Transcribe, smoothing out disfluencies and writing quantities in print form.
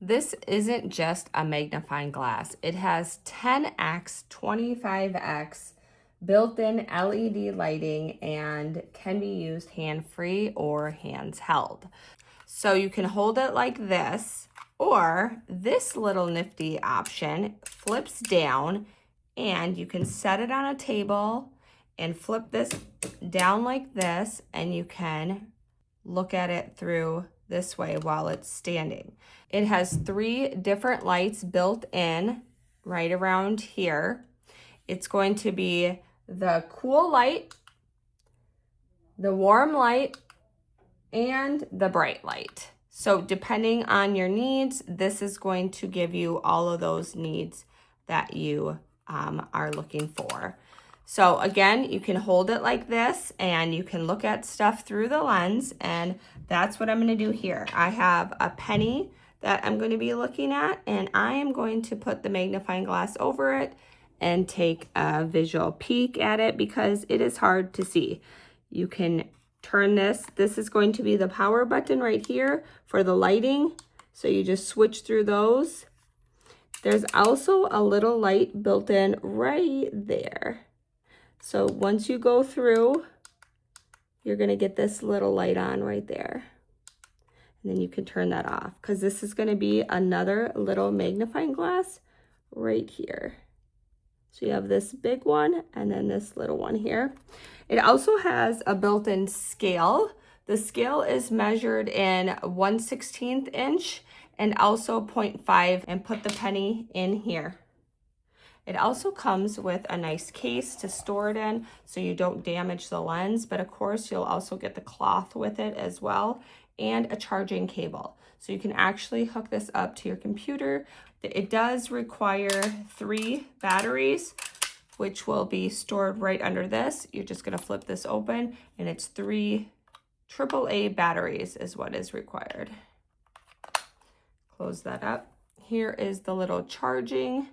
This isn't just a magnifying glass. It has 10x, 25x built-in LED lighting and can be used hand-free or hands-held. So you can hold it like this, or this little nifty option flips down and you can set it on a table and flip this down like this, and you can look at it through this way while it's standing. It has 3 different lights built in right around here. It's going to be the cool light, the warm light, and the bright light. So depending on your needs, this is going to give you all of those needs that you are looking for. So again, you can hold it like this and you can look at stuff through the lens, and that's what I'm going to do here. I have a penny that I'm going to be looking at, and I am going to put the magnifying glass over it and take a visual peek at it because it is hard to see. You can turn this. This is going to be the power button right here for the lighting. So you just switch through those. There's also a little light built in right there. So once you go through, you're going to get this little light on right there. And then you can turn that off because this is going to be another little magnifying glass right here. So you have this big one and then this little one here. It also has a built-in scale. The scale is measured in 1/16 inch and also 0.5, and put the penny in here. It also comes with a nice case to store it in so you don't damage the lens, but of course you'll also get the cloth with it as well, and a charging cable. So you can actually hook this up to your computer. It does require 3 batteries, which will be stored right under this. You're just gonna flip this open and it's 3 AAA batteries is what is required. Close that up. Here is the little charging